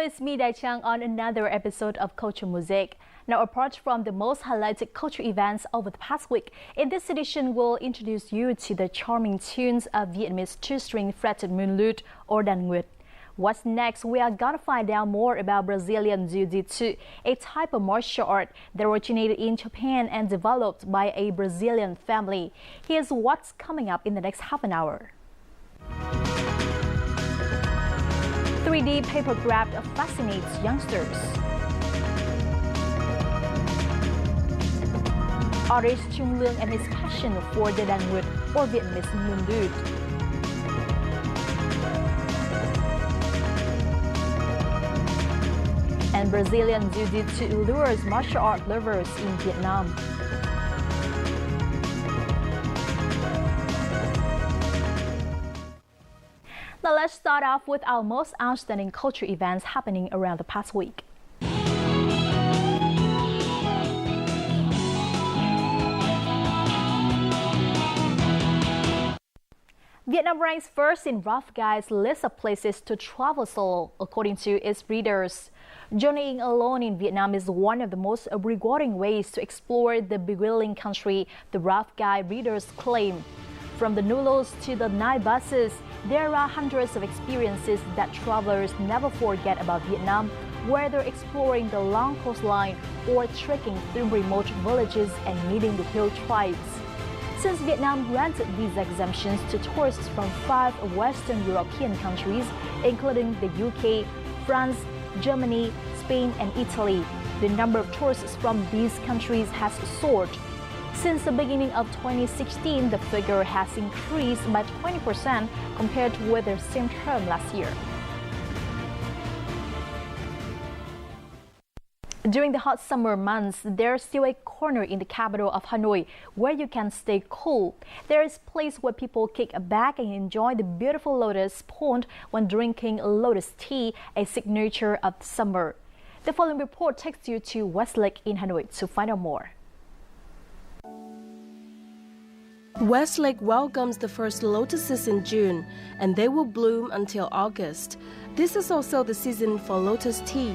it's me, Dai Chang, on another episode of Culture Mosaic. Now, apart from the most highlighted culture events over the past week, in this edition, we'll introduce you to the charming tunes of Vietnamese two-string fretted moon lute or đàn nguyệt. What's next? We are gonna find out more about Brazilian Jiu-Jitsu, a type of martial art that originated in Japan and developed by a Brazilian family. Here's what's coming up in the next half an hour. 3D paper craft fascinates youngsters. Artist Trung Lương and his passion for the đàn nguyệt or Vietnamese moon lute. And Brazilian Jiu-Jitsu lures martial art lovers in Vietnam. Now let's start off with our most outstanding culture events happening around the past week. Vietnam ranks first in Rough Guide's list of places to travel solo, according to its readers. Journeying alone in Vietnam is one of the most rewarding ways to explore the bewildering country, the Rough Guide readers claim. From the Nulos to the night buses, there are hundreds of experiences that travelers never forget about Vietnam, whether exploring the long coastline or trekking through remote villages and meeting the hill tribes. Since Vietnam granted visa exemptions to tourists from 5 Western European countries, including the UK, France, Germany, Spain, and Italy, the number of tourists from these countries has soared. Since the beginning of 2016, the figure has increased by 20% compared with the same term last year. During the hot summer months, there's still a corner in the capital of Hanoi where you can stay cool. There is a place where people kick back and enjoy the beautiful lotus pond when drinking lotus tea, a signature of summer. The following report takes you to Westlake in Hanoi to find out more. Westlake welcomes the first lotuses in June, and they will bloom until August. This is also the season for lotus tea.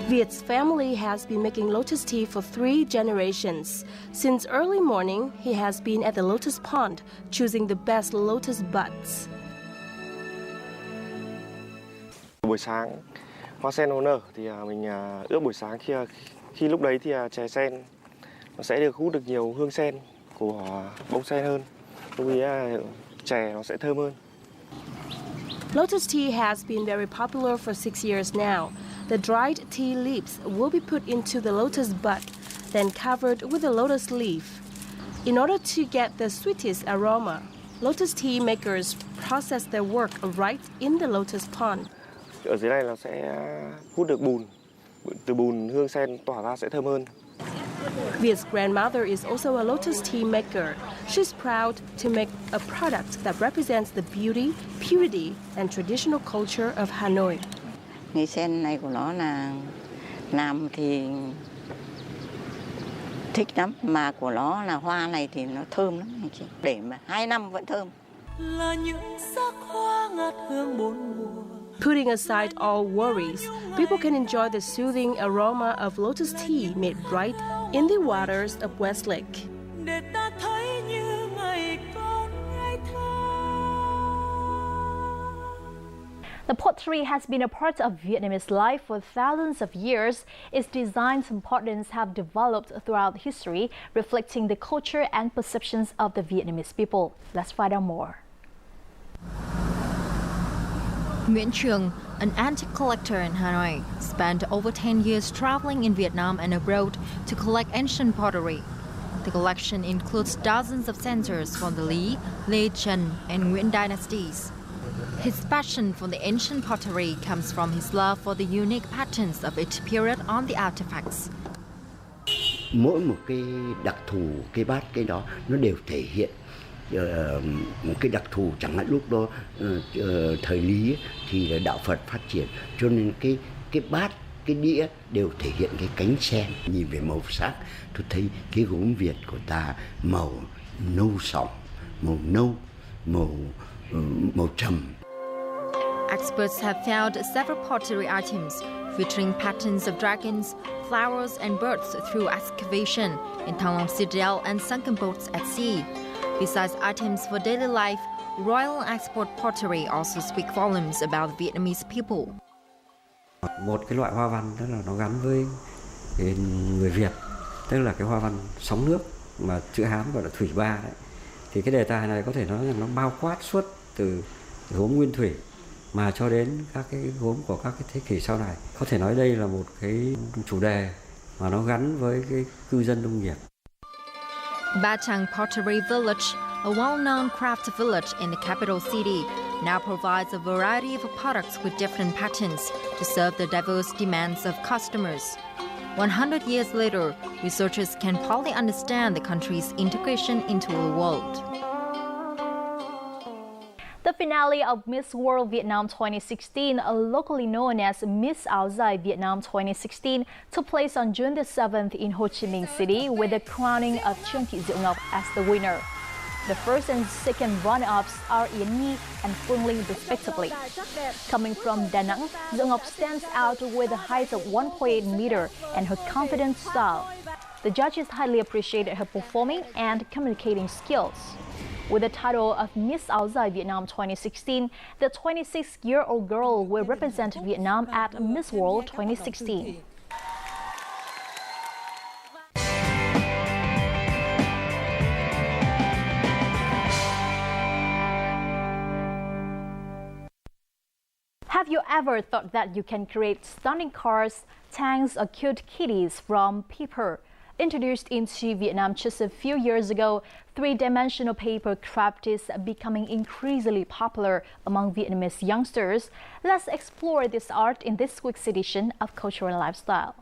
Viet's family has been making lotus tea for 3 generations. Since early morning, he has been at the lotus pond, choosing the best lotus buds. Buổi sáng, hoa sen nó nở thì mình ướp buổi sáng khi lúc đấy thì chè sen nó sẽ được hút được nhiều hương sen của bông sen hơn. Lúc ấy chè nó sẽ thơm hơn. Lotus tea has been very popular for 6 years now. The dried tea leaves will be put into the lotus bud, then covered with a lotus leaf. In order to get the sweetest aroma, lotus tea makers process their work right in the lotus pond. Ở dưới này nó sẽ hút được bùn, từ bùn hương sen tỏa ra sẽ thơm hơn. Viet's grandmother is also a lotus tea maker. She's proud to make a product that represents the beauty, purity, and traditional culture of Hanoi. Cái sen này của nó là làm thì thích lắm, mà của nó là hoa này thì nó thơm lắm anh chị. Để mà 2 năm vẫn thơm. Là những sắc hoa ngát hương bốn mùa. Putting aside all worries, people can enjoy the soothing aroma of lotus tea made right in the waters of Westlake. Để ta thấy như ngày con ngày thơ. The pottery has been a part of Vietnamese life for thousands of years. Its designs and patterns have developed throughout history, reflecting the culture and perceptions of the Vietnamese people. Let's find out more. Nguyễn Trường, an antique collector in Hanoi, spent over 10 years traveling in Vietnam and abroad to collect ancient pottery. The collection includes dozens of censers from the Lý, Lê Trần, and Nguyễn dynasties. His passion for the ancient pottery comes from his love for the unique patterns of each period on the artifacts. Mỗi một cái đặc thù, cái bát cái đó nó đều thể hiện một cái đặc thù, chẳng hạn lúc đó thời Lý thì là đạo Phật phát triển, cho nên cái bát, cái đĩa đều thể hiện cái cánh sen. Nhìn về màu sắc, tôi thấy cái gốm Việt của ta màu nâu sậm, màu nâu, màu trầm. Experts have found several pottery items featuring patterns of dragons, flowers and birds through excavation in Thăng Long Citadel and sunken boats at sea. Besides items for daily life, royal export pottery also speak volumes about the Vietnamese people. Một cái loại hoa văn đó là nó gắn với người Việt, tức là cái hoa văn sóng nước mà chữ Hán gọi là thủy ba đấy. Thì cái đề tài này có thể nói rằng nó bao quát suốt từ gốm nguyên thủy mà cho đến các cái gốm của các cái thế kỷ sau này. Có thể nói đây là một cái chủ đề mà nó gắn với cái cư dân nông nghiệp. Ba Thăng Pottery Village, a well-known craft village in the capital city, now provides a variety of products with different patterns to serve the diverse demands of customers. 100 years later, researchers can partly understand the country's integration into the world. The finale of Miss World Vietnam 2016, locally known as Miss Áo Dài Vietnam 2016, took place on June the 7th in Ho Chi Minh City with the crowning of Trương Thị Diệu Ngọc as the winner. The first and second runner-ups are Yến Nhi and Phương Linh respectively. Coming from Da Nang, Diệu Ngọc stands out with a height of 1.8 meter and her confident style. The judges highly appreciated her performing and communicating skills. With the title of Miss Áo Dài Vietnam 2016, the 26-year-old girl will represent Vietnam at Miss World 2016. Have you ever thought that you can create stunning cars, tanks, or cute kitties from paper? Introduced into Vietnam just a few years ago, three-dimensional paper craft is becoming increasingly popular among Vietnamese youngsters. Let's explore this art in this week's edition of Culture and Lifestyle.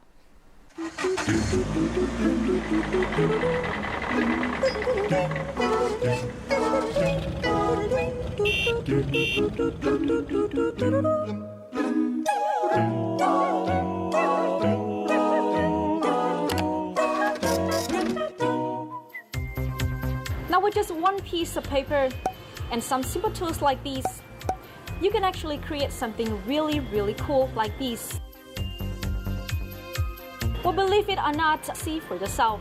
Now with just one piece of paper and some simple tools like these, you can actually create something really cool like these. Well, believe it or not, see for yourself.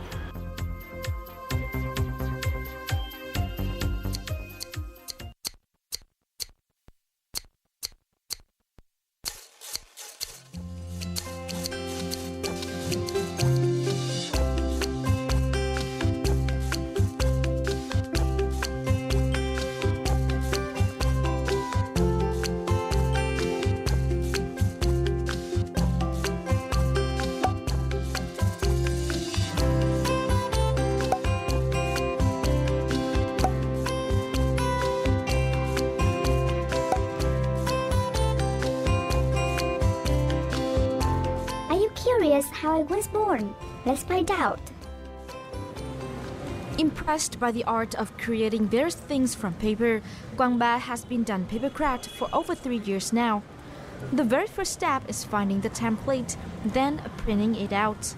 How I was born. Let's find out. Impressed by the art of creating various things from paper, Quang Ba has been done papercraft for over 3 years now. The very first step is finding the template, then printing it out.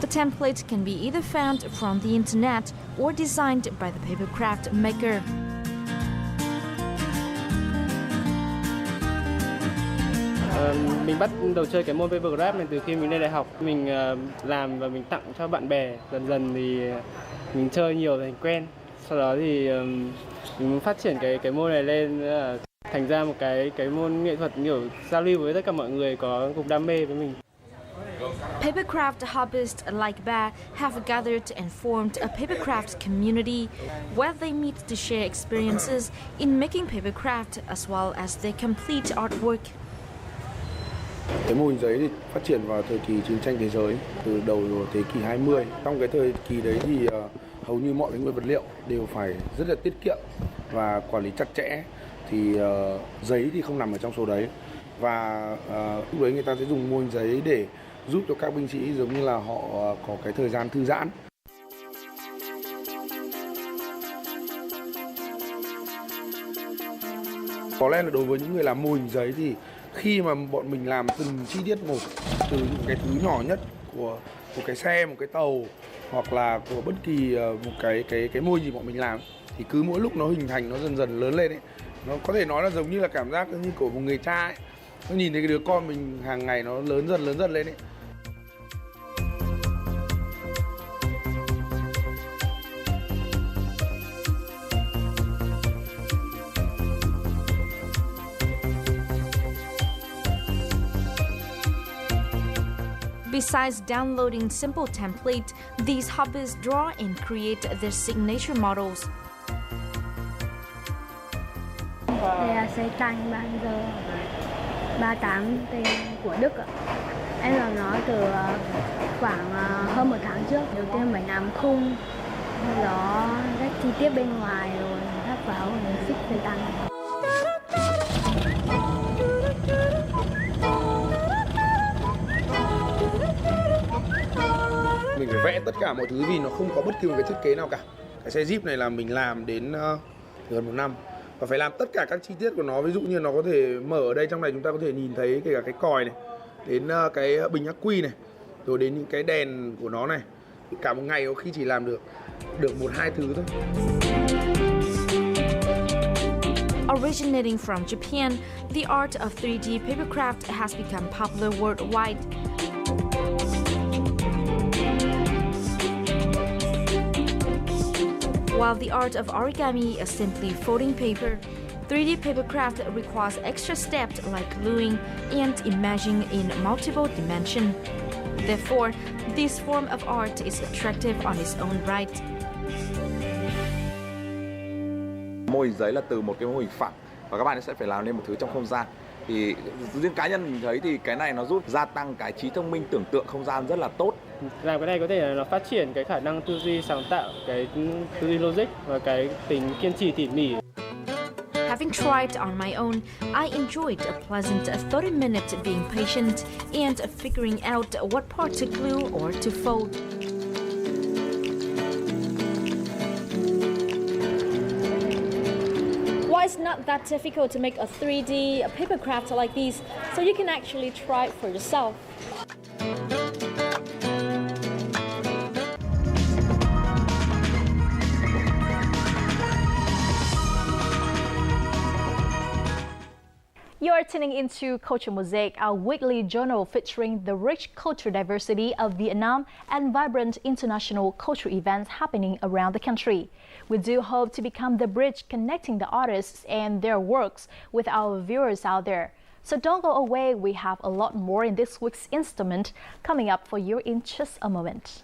The template can be either found from the internet or designed by the papercraft maker. Mình bắt đầu chơi cái môn papercraft này từ khi mình lên đại học. Mình làm và mình tặng cho bạn bè. Dần dần thì mình chơi nhiều thành quen. Sau đó thì mình phát triển cái môn này lên thành ra một cái môn nghệ thuật kiểu giao lưu với tất cả mọi người có cùng đam mê với mình. Papercraft hobbyists like Ba have gathered and formed a papercraft community where they meet to share experiences in making papercraft as well as their complete artwork. Cái mô hình giấy thì phát triển vào thời kỳ chiến tranh thế giới từ đầu thế kỷ 20. Trong cái thời kỳ đấy thì hầu như mọi cái nguyên vật liệu đều phải rất là tiết kiệm và quản lý chặt chẽ. Thì giấy thì không nằm ở trong số đấy. Và lúc đấy người ta sẽ dùng mô hình giấy để giúp cho các binh sĩ giống như là họ có cái thời gian thư giãn. Có lẽ là đối với những người làm mô hình giấy thì khi mà bọn mình làm từng chi tiết một, từ những cái thứ nhỏ nhất của một cái xe, một cái tàu hoặc là của bất kỳ một cái mô hình gì bọn mình làm, thì cứ mỗi lúc nó hình thành, nó dần dần lớn lên ấy, Nó có thể nói là giống như là cảm giác như của một người cha ấy. Nó nhìn thấy cái đứa con mình hàng ngày nó lớn dần lên ấy. Besides downloading simple templates, these hobbies draw and create their signature models. Đây là xe tranh 3 giờ 38 tên của Đức ạ. Em làm nó từ khoảng hơn 1 tháng trước. Đầu tiên phải làm khung, sau đó các chi tiết bên ngoài rồi thắt vào rồi xích xe tăng. Mình phải vẽ tất cả mọi thứ vì nó không có bất kỳ một cái thiết kế nào cả. Cái xe Jeep này là mình làm đến gần 1 năm. Và phải làm tất cả các chi tiết của nó. Ví dụ như nó có thể mở ở đây, trong này chúng ta có thể nhìn thấy kể cả cái còi này, đến cái bình ắc quy này, rồi đến những cái đèn của nó này. Cả một ngày có khi chỉ làm được 1-2 thứ thôi. Originating from Japan, the art of 3D papercraft has become popular worldwide. While the art of origami is simply folding paper, 3D papercraft requires extra steps like gluing and imaging in multiple dimensions. Therefore, this form of art is attractive on its own right. Mô hình giấy là từ một cái mô hình phẳng và các bạn sẽ phải làm nên một thứ trong không gian. Thì riêng cá nhân mình thấy thì cái này nó giúp gia tăng cái trí thông minh tưởng tượng không gian rất là tốt. Làm cái này có thể là nó phát triển cái khả năng tư duy sáng tạo, cái tư duy logic và cái tính kiên trì tỉ mỉ. Having tried on my own, I enjoyed a pleasant 30 minutes being patient and figuring out what part to glue or to fold. Well, it's not that difficult to make a 3D papercraft like these, so you can actually try it for yourself. You're tuning into Culture Mosaic, our weekly journal featuring the rich cultural diversity of Vietnam and vibrant international cultural events happening around the country. We do hope to become the bridge connecting the artists and their works with our viewers out there. So don't go away, we have a lot more in this week's installment coming up for you in just a moment.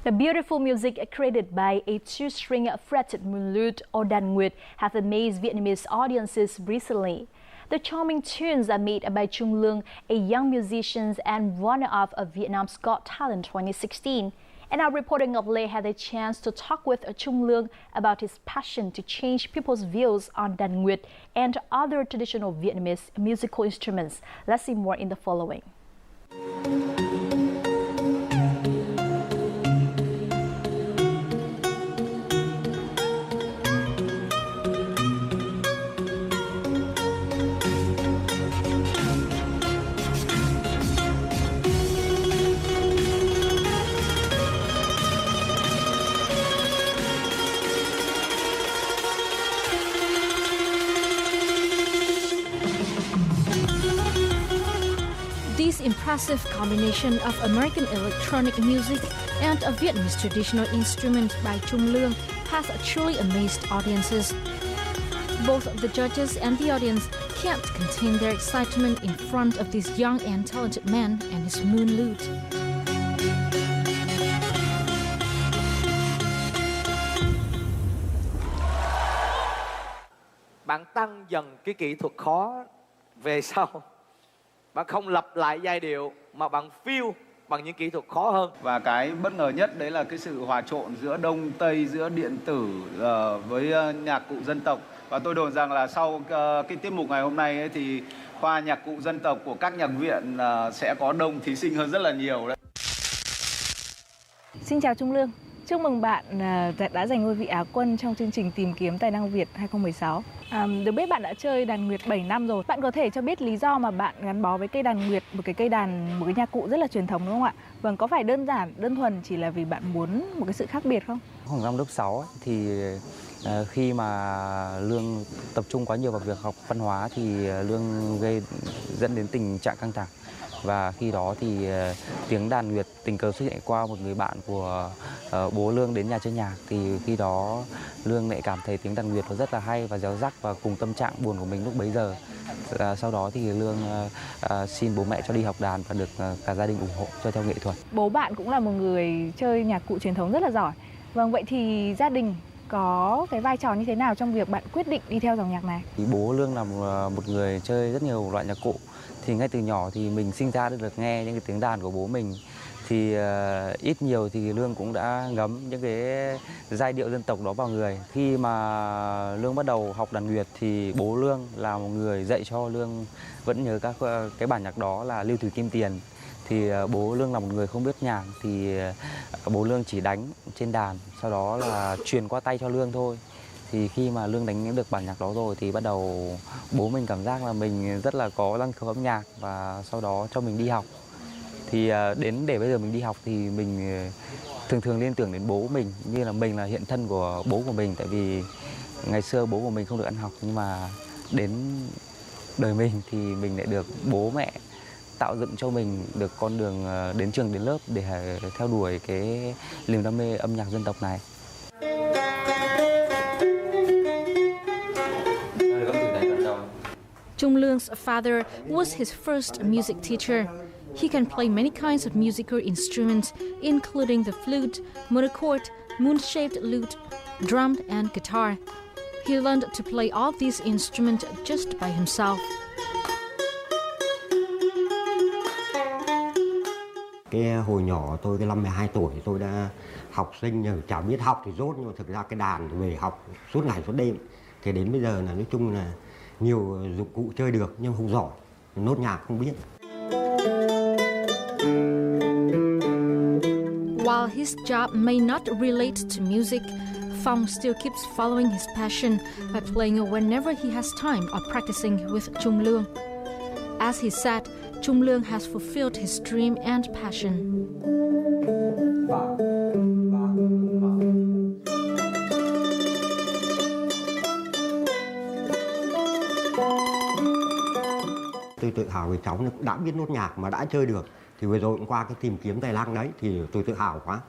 The beautiful music created by a 2-string fretted moon lute or đàn nguyệt have amazed Vietnamese audiences recently. The charming tunes are made by Trung Lương, a young musician and runner-up of Vietnam's Got Talent 2016. And our reporter Ngọc Lê had a chance to talk with Trung Lương about his passion to change people's views on đàn nguyệt and other traditional Vietnamese musical instruments. Let's see more in the following. This impressive combination of American electronic music and a Vietnamese traditional instrument by Trung Lương has truly amazed audiences. Both the judges and the audience can't contain their excitement in front of this young and talented man and his moon lute. Bạn tăng dần cái kỹ thuật khó về sau. Bạn không lặp lại giai điệu mà bạn feel bằng những kỹ thuật khó hơn. Và cái bất ngờ nhất đấy là cái sự hòa trộn giữa Đông Tây, giữa điện tử với nhạc cụ dân tộc. Và tôi đồn rằng là sau cái tiết mục ngày hôm nay ấy, thì khoa nhạc cụ dân tộc của các nhạc viện sẽ có đông thí sinh hơn rất là nhiều đấy. Xin chào Trung Lương. Chúc mừng bạn đã giành ngôi vị Á quân trong chương trình Tìm kiếm tài năng Việt 2016. Được biết bạn đã chơi đàn nguyệt 7 năm rồi. Bạn có thể cho biết lý do mà bạn gắn bó với cây đàn nguyệt, một cái nhạc cụ rất là truyền thống đúng không ạ? Vâng, có phải đơn thuần chỉ là vì bạn muốn một cái sự khác biệt không? Khoảng năm lớp 6 ấy, thì khi mà Lương tập trung quá nhiều vào việc học văn hóa thì Lương dẫn đến tình trạng căng thẳng. Và khi đó thì tiếng đàn nguyệt tình cờ xuất hiện qua một người bạn của bố Lương đến nhà chơi nhạc. Thì khi đó Lương lại cảm thấy tiếng đàn nguyệt nó rất là hay và réo rắt và cùng tâm trạng buồn của mình lúc bấy giờ. Sau đó thì Lương xin bố mẹ cho đi học đàn và được cả gia đình ủng hộ cho theo nghệ thuật. Bố bạn cũng là một người chơi nhạc cụ truyền thống rất là giỏi. Vâng, vậy thì gia đình có cái vai trò như thế nào trong việc bạn quyết định đi theo dòng nhạc này? Thì bố Lương là một người chơi rất nhiều loại nhạc cụ. Thì ngay từ nhỏ thì mình sinh ra được nghe những cái tiếng đàn của bố mình. Thì ít nhiều thì Lương cũng đã ngấm những cái giai điệu dân tộc đó vào người. Khi mà Lương bắt đầu học đàn nguyệt thì bố Lương là một người dạy cho Lương vẫn nhớ các cái bản nhạc đó là Lưu Thủy Kim Tiền. Thì bố Lương là một người không biết nhạc thì bố Lương chỉ đánh trên đàn, sau đó là truyền qua tay cho Lương thôi. Thì khi mà Lương đánh được bản nhạc đó rồi thì bắt đầu bố mình cảm giác là mình rất là có năng khiếu âm nhạc và sau đó cho mình đi học. Thì để bây giờ mình đi học thì mình thường liên tưởng đến bố mình như là mình là hiện thân của bố của mình. Tại vì ngày xưa bố của mình không được ăn học nhưng mà đến đời mình thì mình lại được bố mẹ tạo dựng cho mình được con đường đến trường đến lớp để theo đuổi cái niềm đam mê âm nhạc dân tộc này. Trung Lương's father was his first music teacher. He can play many kinds of musical instruments, including the flute, monochord, moon-shaped lute, drum, and guitar. He learned to play all these instruments just by himself. Cái hồi nhỏ tôi cái năm 12 tuổi thì tôi đã học sinh nhưng chả biết học thì dốt, nhưng mà thực ra cái đàn thì về học suốt ngày suốt đêm. Thì đến bây giờ là nói chung là nhiều dụng cụ chơi được nhưng không giỏi, nốt nhạc không biết. While his job may not relate to music, Phong still keeps following his passion by playing whenever he has time or practicing with Trung Lương. As he said, Trung Lương has fulfilled his dream and passion. Tôi tự hào vì cháu đã biết nốt nhạc mà đã chơi được. Thì vừa rồi cũng qua cái tìm kiếm tài năng đấy thì tôi tự hào quá.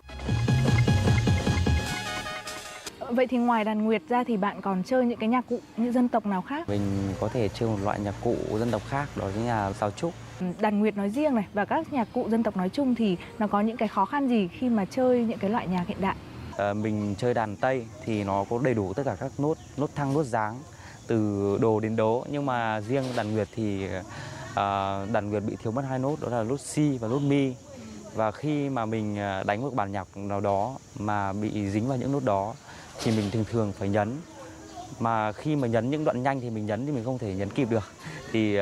Vậy thì ngoài đàn nguyệt ra thì bạn còn chơi những cái nhạc cụ như dân tộc nào khác? Mình có thể chơi một loại nhạc cụ dân tộc khác, đó chính là sáo trúc. Đàn nguyệt nói riêng này và các nhạc cụ dân tộc nói chung thì nó có những cái khó khăn gì khi mà chơi những cái loại nhạc hiện đại? Mình chơi đàn Tây thì nó có đầy đủ tất cả các nốt thăng, nốt giáng từ đồ đến đố. Nhưng mà riêng đàn nguyệt thì đàn nguyệt bị thiếu mất 2 nốt, đó là nốt si và nốt mi. Và khi mà mình đánh một bản nhạc nào đó mà bị dính vào những nốt đó thì mình thường phải nhấn. Mà khi mà nhấn những đoạn nhanh thì mình nhấn thì mình không thể nhấn kịp được. Thì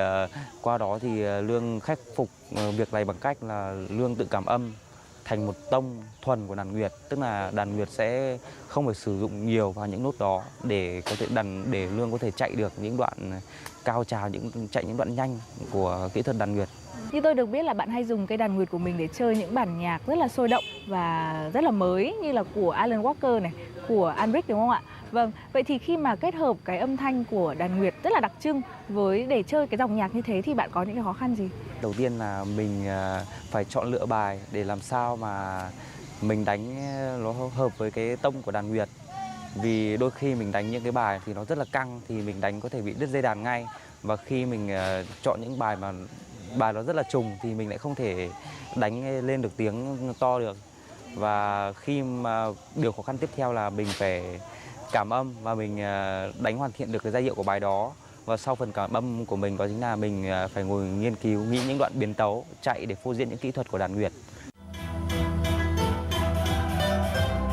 qua đó thì Lương khắc phục việc này bằng cách là Lương tự cảm âm thành một tông thuần của đàn nguyệt, tức là đàn nguyệt sẽ không phải sử dụng nhiều vào những nốt đó để có thể để Lương có thể chạy được những đoạn cao trào, chạy những đoạn nhanh của kỹ thuật đàn nguyệt. Như tôi được biết là bạn hay dùng cây đàn nguyệt của mình để chơi những bản nhạc rất là sôi động và rất là mới như là của Alan Walker này, của Albrecht đúng không ạ? Vâng, vậy thì khi mà kết hợp cái âm thanh của đàn nguyệt rất là đặc trưng để chơi cái dòng nhạc như thế thì bạn có những cái khó khăn gì? Đầu tiên là mình phải chọn lựa bài để làm sao mà mình đánh nó hợp với cái tông của đàn nguyệt. Vì đôi khi mình đánh những cái bài thì nó rất là căng thì mình đánh có thể bị đứt dây đàn ngay. Và khi mình chọn những bài mà bài nó rất là trùng thì mình lại không thể đánh lên được tiếng to được. Và khi mà điều khó khăn tiếp theo là mình phải cảm âm và mình đánh hoàn thiện được cái giai điệu của bài đó. Và sau phần cảm âm của mình đó chính là mình phải ngồi nghiên cứu, nghĩ những đoạn biến tấu, chạy để phô diễn những kỹ thuật của đàn nguyệt.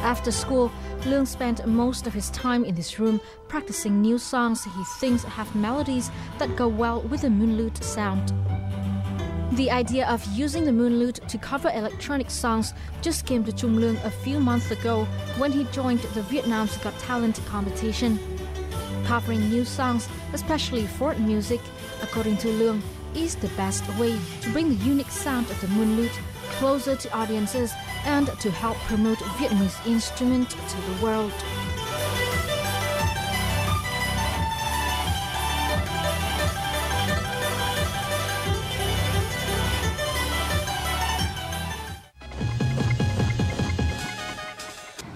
After school, Lương spent most of his time in his room practicing new songs he thinks have melodies that go well with the moon lute sound. The idea of using the moon lute to cover electronic songs just came to Trung Lương a few months ago when he joined the Vietnam's Got Talent competition. Covering new songs, especially folk music, according to Lương, is the best way to bring the unique sound of the moon lute closer to audiences and to help promote Vietnamese instrument to the world.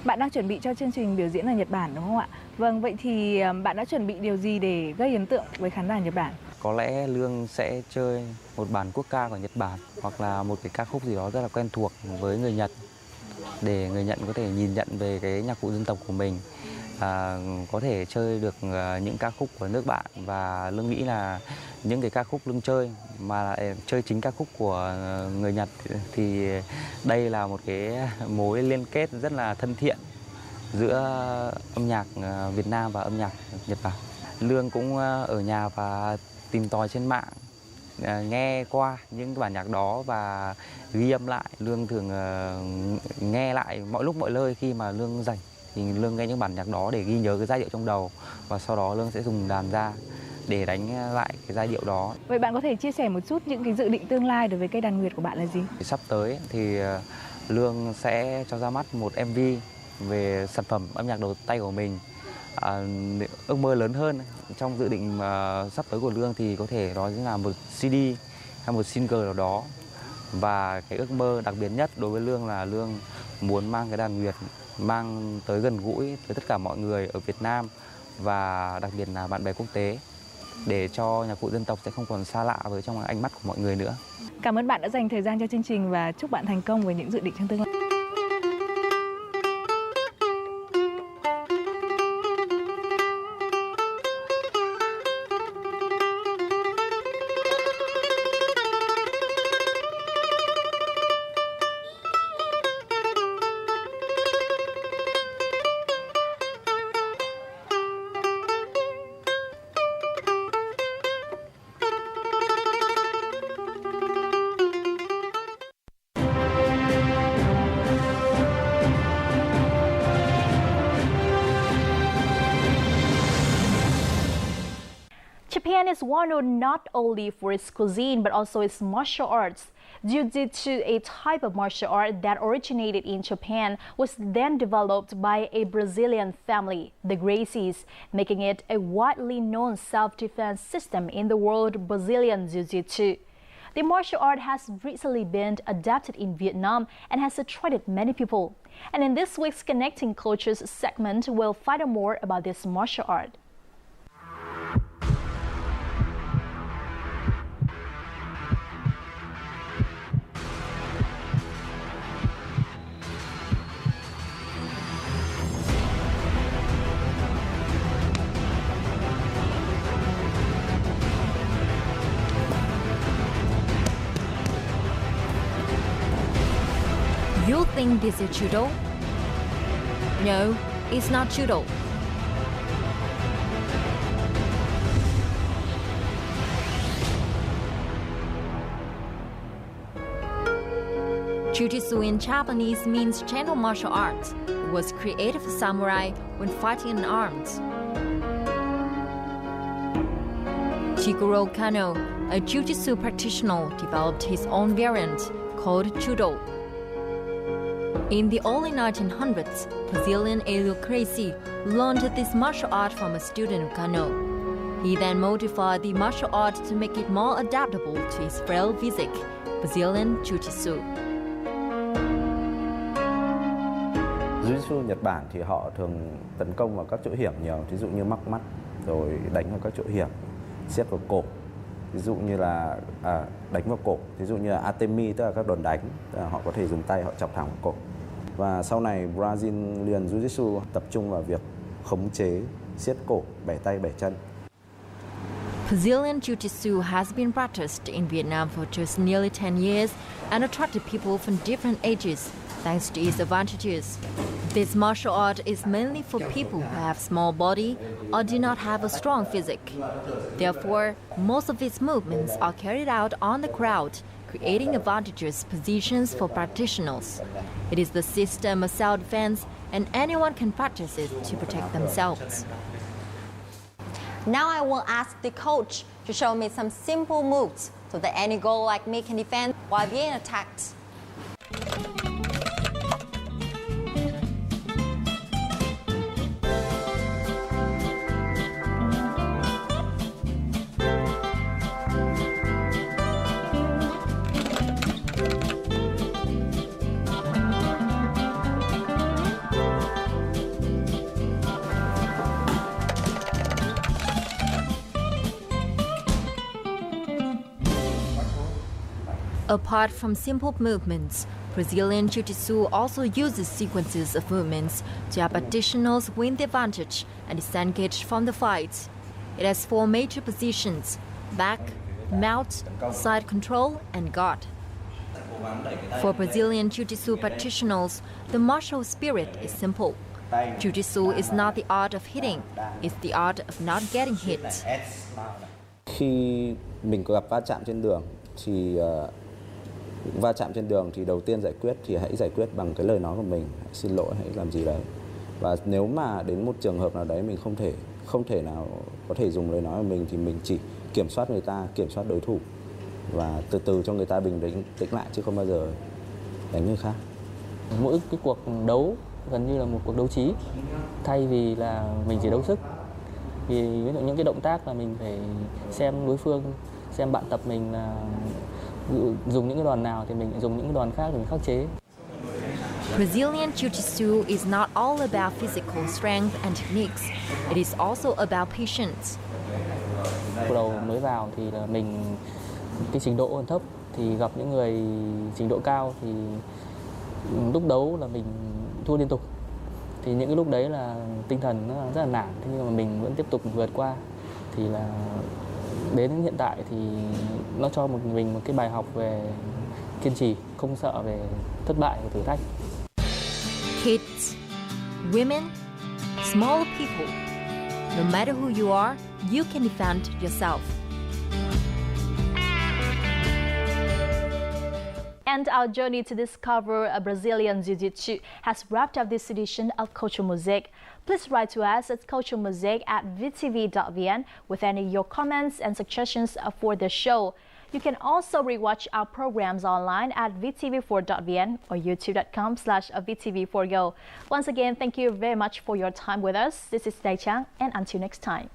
Bạn đang chuẩn bị cho chương trình biểu diễn ở Nhật Bản đúng không ạ? Vâng, vậy thì bạn đã chuẩn bị điều gì để gây ấn tượng với khán giả Nhật Bản? Có lẽ Lương sẽ chơi một bản quốc ca của Nhật Bản hoặc là một cái ca khúc gì đó rất là quen thuộc với người Nhật để người Nhật có thể nhìn nhận về cái nhạc cụ dân tộc của mình, có thể chơi được những ca khúc của nước bạn. Và Lương nghĩ là những cái ca khúc Lương chơi mà lại chơi chính ca khúc của người Nhật thì đây là một cái mối liên kết rất là thân thiện giữa âm nhạc Việt Nam và âm nhạc Nhật Bản. Lương cũng ở nhà và tìm tòi trên mạng, nghe qua những cái bản nhạc đó và ghi âm lại. Lương thường nghe lại mọi lúc mọi nơi khi mà Lương rảnh thì Lương nghe những bản nhạc đó để ghi nhớ cái giai điệu trong đầu, và sau đó Lương sẽ dùng đàn ra để đánh lại cái giai điệu đó. Vậy bạn có thể chia sẻ một chút những cái dự định tương lai đối với cây đàn nguyệt của bạn là gì? Sắp tới thì Lương sẽ cho ra mắt một MV về sản phẩm âm nhạc đầu tay của mình. Ước mơ lớn hơn trong dự định sắp tới của Lương thì có thể đó chính là một CD hay một single nào đó. Và cái ước mơ đặc biệt nhất đối với Lương là Lương muốn mang cái đàn nguyệt mang tới gần gũi tới tất cả mọi người ở Việt Nam và đặc biệt là bạn bè quốc tế, để cho nhạc cụ dân tộc sẽ không còn xa lạ với trong ánh mắt của mọi người nữa. Cảm ơn bạn đã dành thời gian cho chương trình và chúc bạn thành công với những dự định trong tương lai. Japan is one known not only for its cuisine but also its martial arts. Jiu-jitsu, a type of martial art that originated in Japan, was then developed by a Brazilian family, the Gracies, making it a widely known self-defense system in the world. Brazilian Jiu-jitsu. The martial art has recently been adapted in Vietnam and has attracted many people. And in this week's Connecting Cultures segment, we'll find out more about this martial art. You think this is judo? No, it's not judo. Jiu-jitsu in Japanese means gentle martial arts. It was created for samurai when fighting unarmed. Chiguro Kano, a jiu-jitsu practitioner, developed his own variant called judo. In the early 1900s, Brazilian Elio Gracie learned this martial art from a student of Kano. He then modified the martial art to make it more adaptable to his frail physique, Brazilian Jiu-Jitsu. Jiu-Jitsu Nhật Bản thì họ thường tấn công vào các chỗ hiểm nhiều, ví dụ như mắc mắt, rồi đánh vào các chỗ hiểm, siết vào cổ. Ví dụ như là đánh vào cổ, ví dụ như là atemi, tức là các đòn đánh, tức là họ có thể dùng tay họ chọc thẳng vào cổ. Và sau này Brazilian Jiu-Jitsu tập trung vào việc khống chế, siết cổ, bẻ tay, bẻ chân. Brazilian Jiu-Jitsu has been practiced in Vietnam for just nearly 10 years and attracted people from different ages thanks to its advantages. This martial art is mainly for people who have small body or do not have a strong physique. Therefore, most of its movements are carried out on the ground, creating advantageous positions for practitioners. It is the system of self-defense and anyone can practice it to protect themselves. Now I will ask the coach to show me some simple moves so that any goal like me can defend while being attacked. Apart from simple movements, Brazilian Jiu-Jitsu also uses sequences of movements to help practitioners win the advantage and disengage from the fight. It has 4 major positions: back, mount, side control, and guard. For Brazilian Jiu-Jitsu practitioners, the martial spirit is simple. Jiu-Jitsu is not the art of hitting, it's the art of not getting hit. Khi mình có gặp va chạm trên đường thì đầu tiên giải quyết thì hãy giải quyết bằng cái lời nói của mình, hãy xin lỗi, hãy làm gì đấy. Và nếu mà đến một trường hợp nào đấy mình không thể nào có thể dùng lời nói của mình thì mình chỉ kiểm soát người ta, kiểm soát đối thủ và từ từ cho người ta bình tĩnh lại chứ không bao giờ đánh người khác. Mỗi cái cuộc đấu gần như là một cuộc đấu trí, thay vì là mình chỉ đấu sức. Vì ví dụ những cái động tác là mình phải xem đối phương, xem bạn tập mình là dùng những cái đòn nào thì mình dùng những cái đòn khác để mình khắc chế. Brazilian Jiu-Jitsu is not all about physical strength and techniques. It is also about patience. Lúc đầu mới vào thì là mình cái trình độ còn thấp, thì gặp những người trình độ cao thì lúc đấu là mình thua liên tục. Thì những cái lúc đấy là tinh thần nó rất là nản, thế nhưng mà mình vẫn tiếp tục vượt qua. Thì là đến hiện tại thì nó cho mình một cái bài học về kiên trì, không sợ về thất bại và thử thách. Kids, women, small people, no matter who you are, you can defend yourself. And our journey to discover a Brazilian Jiu-Jitsu has wrapped up this edition of Culture Mosaic. Please write to us at culturemosaic@vtv.vn with any of your comments and suggestions for the show. You can also rewatch our programs online at vtv4.vn or youtube.com/vtv4go. Once again, thank you very much for your time with us. This is Dae Chang, and until next time.